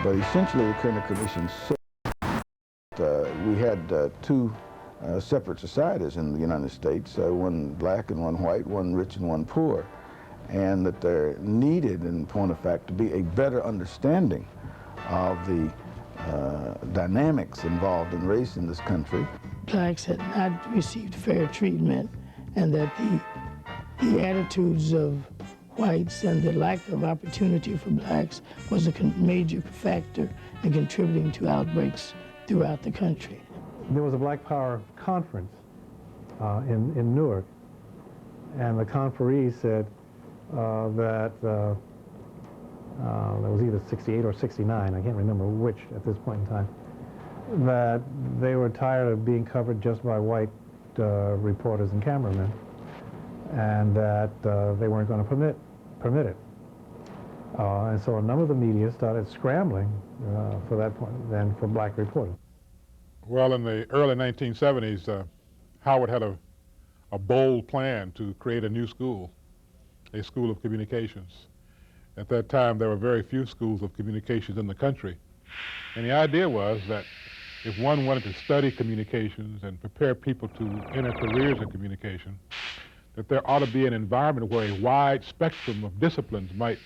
But essentially, the Kerner Commission said we had two separate societies in the United States, one black and one white, one rich and one poor, and that there needed, in point of fact, to be a better understanding of the dynamics involved in race in this country. Blacks had not received fair treatment, and that the attitudes of whites and the lack of opportunity for blacks was a major factor in contributing to outbreaks throughout the country. There was a Black Power conference in Newark, and the conferee said that was either 68 or 69, I can't remember which at this point in time, that they were tired of being covered just by white reporters and cameramen, and that they weren't going to permit it. And so a number of the media started scrambling for that point, then for black reporting. Well, in the early 1970s, Howard had a bold plan to create a new school, a school of communications. At that time, there were very few schools of communications in the country. And the idea was that if one wanted to study communications and prepare people to enter careers in communication, that there ought to be an environment where a wide spectrum of disciplines might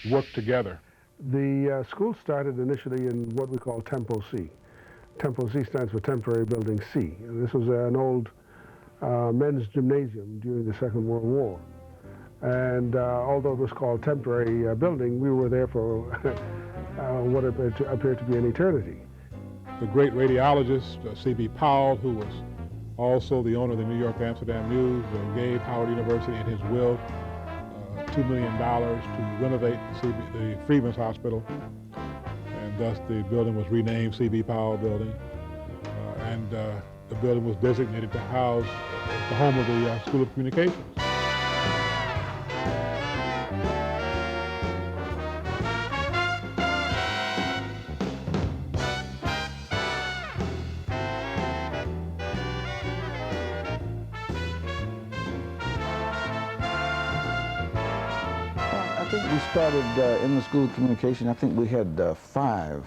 work together. The school started initially in what we call Tempo C. Tempo C stands for Temporary Building C. This was an old men's gymnasium during the Second World War. And although it was called Temporary Building, we were there for what appeared to be an eternity. The great radiologist, C.B. Powell, who was also the owner of the New York Amsterdam News, gave Howard University in his will $2 million to renovate the Freedmen's Hospital, and thus the building was renamed C.B. Powell Building, and the building was designated to house the home of the School of Communications. I think we started in the School of Communication. I think we had five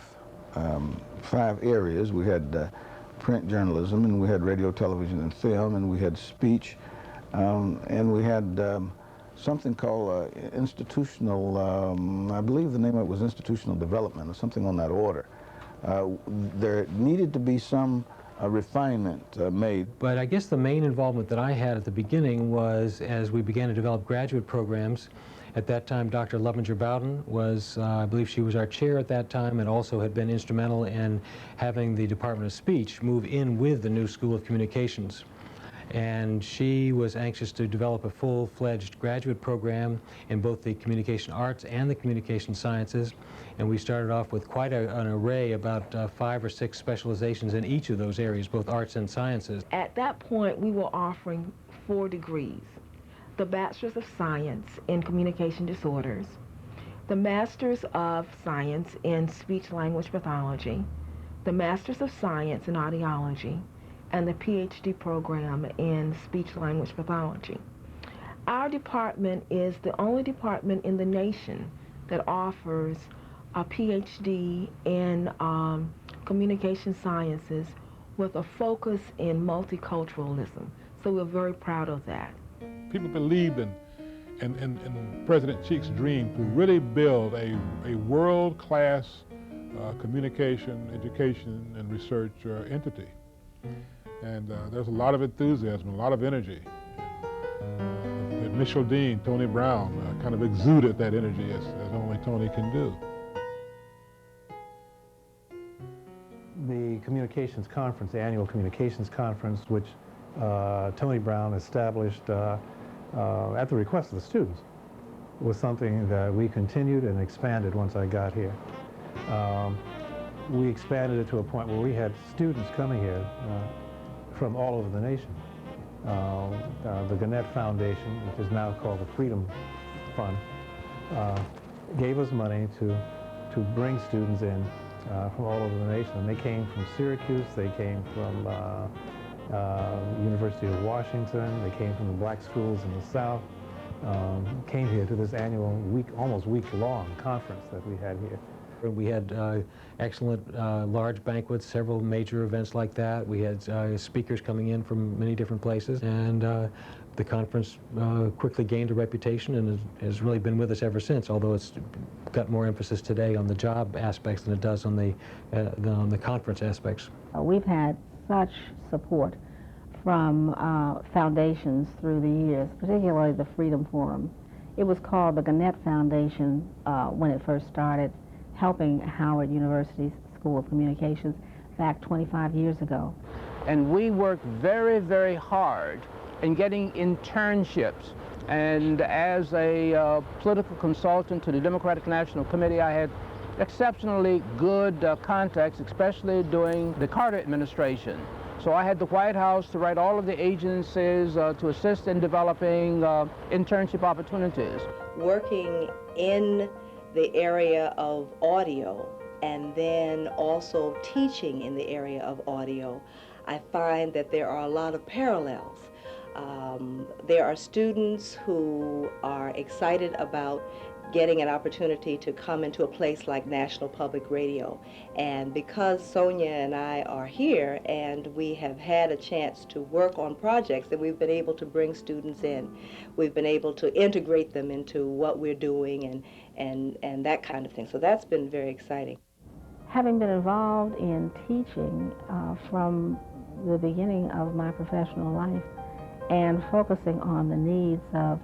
areas. We had print journalism, and we had radio, television, and film, and we had speech, and we had something called institutional, I believe the name of it was institutional development or something on that order. There needed to be some refinement made. But I guess the main involvement that I had at the beginning was as we began to develop graduate programs. At that time, Dr. Lovinger Bowden was, I believe she was our chair at that time, and also had been instrumental in having the Department of Speech move in with the new School of Communications. And she was anxious to develop a full-fledged graduate program in both the communication arts and the communication sciences. And we started off with quite an array, about 5 or 6 specializations in each of those areas, both arts and sciences. At that point, we were offering 4 degrees. The Bachelor's of Science in Communication Disorders, the Master's of Science in Speech-Language Pathology, the Master's of Science in Audiology, and the PhD program in Speech-Language Pathology. Our department is the only department in the nation that offers a PhD in communication sciences with a focus in multiculturalism. So we're very proud of that. People believed in President Cheek's dream to really build a world-class communication, education, and research entity. And there's a lot of enthusiasm, a lot of energy. The initial dean, Tony Brown, kind of exuded that energy as only Tony can do. The communications conference, the annual communications conference, which Tony Brown established at the request of the students, was something that we continued and expanded once I got here. We expanded it to a point where we had students coming here from all over the nation. The Gannett Foundation, which is now called the Freedom Fund, gave us money to bring students in from all over the nation. And they came from Syracuse, they came from University of Washington, they came from the black schools in the South, came here to this annual almost week-long conference that we had here. We had excellent large banquets, several major events like that. We had speakers coming in from many different places, and the conference quickly gained a reputation and has really been with us ever since, although it's got more emphasis today on the job aspects than it does on the conference aspects. We've had such support from foundations through the years, particularly the Freedom Forum. It was called the Gannett Foundation when it first started, helping Howard University's School of Communications back 25 years ago. And we worked very, very hard in getting internships. And as a political consultant to the Democratic National Committee, I had exceptionally good contacts, especially during the Carter administration. So I had the White House to write all of the agencies to assist in developing internship opportunities. Working in the area of audio and then also teaching in the area of audio, I find that there are a lot of parallels. There are students who are excited about getting an opportunity to come into a place like National Public Radio. And because Sonia and I are here and we have had a chance to work on projects, that we've been able to bring students in. We've been able to integrate them into what we're doing and that kind of thing. So that's been very exciting. Having been involved in teaching from the beginning of my professional life and focusing on the needs of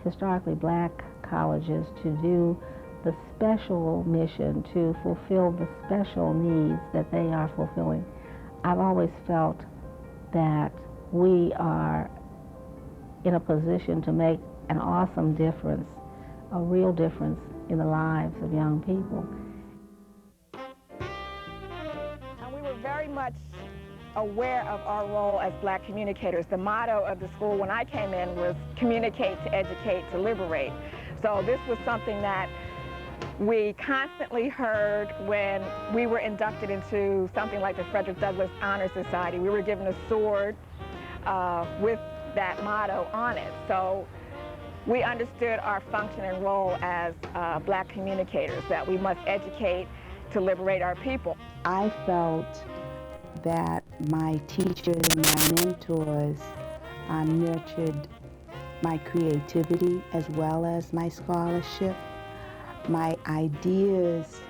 historically black colleges to do the special mission, to fulfill the special needs that they are fulfilling, I've always felt that we are in a position to make an awesome difference, a real difference in the lives of young people. And we were very much aware of our role as black communicators. The motto of the school when I came in was communicate to educate to liberate. So this was something that we constantly heard when we were inducted into something like the Frederick Douglass Honor Society. We were given a sword with that motto on it. So we understood our function and role as black communicators, that we must educate to liberate our people. I felt that my teachers and my mentors nurtured my creativity as well as my scholarship. My ideas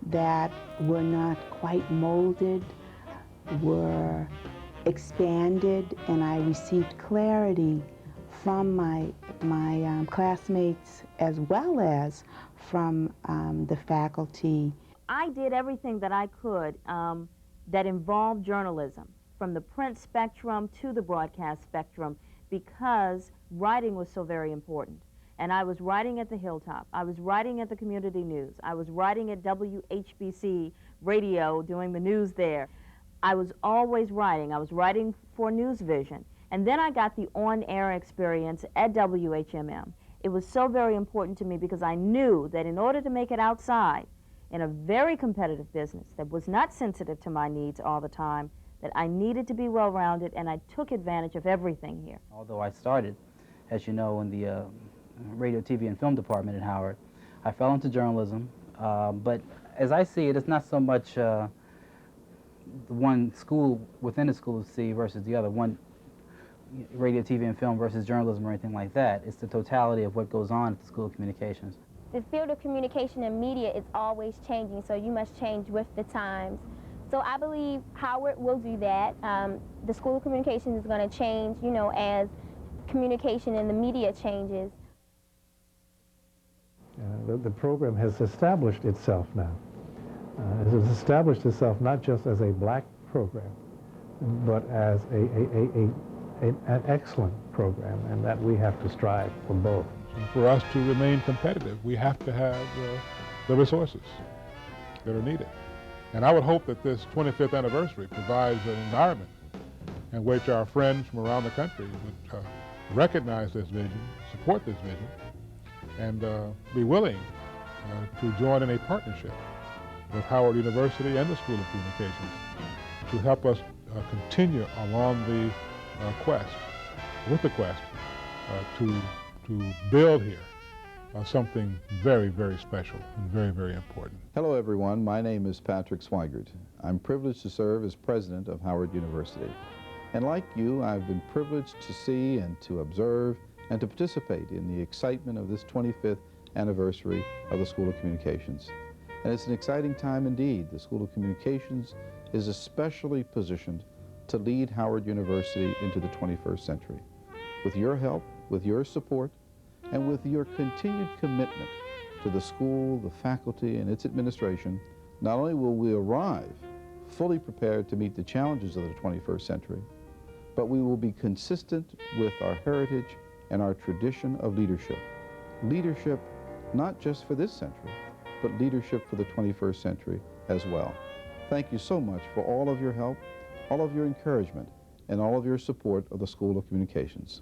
that were not quite molded were expanded, and I received clarity from my classmates as well as from the faculty. I did everything that I could that involved journalism, from the print spectrum to the broadcast spectrum, because writing was so very important. And I was writing at the Hilltop, I was writing at the Community News, I was writing at WHBC Radio doing the news there. I was always writing. I was writing for News Vision. And then I got the on-air experience at WHMM. It was so very important to me because I knew that in order to make it outside in a very competitive business that was not sensitive to my needs all the time, that I needed to be well-rounded, and I took advantage of everything here. Although I started, as you know, in the radio, TV, and film department at Howard, I fell into journalism. But as I see it, it's not so much one school within the School of C versus the other, one radio, TV, and film versus journalism or anything like that. It's the totality of what goes on at the School of Communications. The field of communication and media is always changing, so you must change with the times. So I believe Howard will do that. The School of Communications is going to change, you know, as communication and the media changes. The program has established itself now. It has established itself not just as a black program, but as an excellent program, and that we have to strive for both. For us to remain competitive, we have to have the resources that are needed. And I would hope that this 25th anniversary provides an environment in which our friends from around the country would recognize this vision, support this vision, and be willing to join in a partnership with Howard University and the School of Communications to help us continue along the quest to build here something very, very special and very, very important. Hello everyone, my name is Patrick Swigert. I'm privileged to serve as president of Howard University. And like you, I've been privileged to see and to observe and to participate in the excitement of this 25th anniversary of the School of Communications. And it's an exciting time indeed. The School of Communications is especially positioned to lead Howard University into the 21st century. With your help, with your support, and with your continued commitment to the school, the faculty, and its administration, not only will we arrive fully prepared to meet the challenges of the 21st century, but we will be consistent with our heritage and our tradition of leadership. Leadership not just for this century, but leadership for the 21st century as well. Thank you so much for all of your help, all of your encouragement, and all of your support of the School of Communications.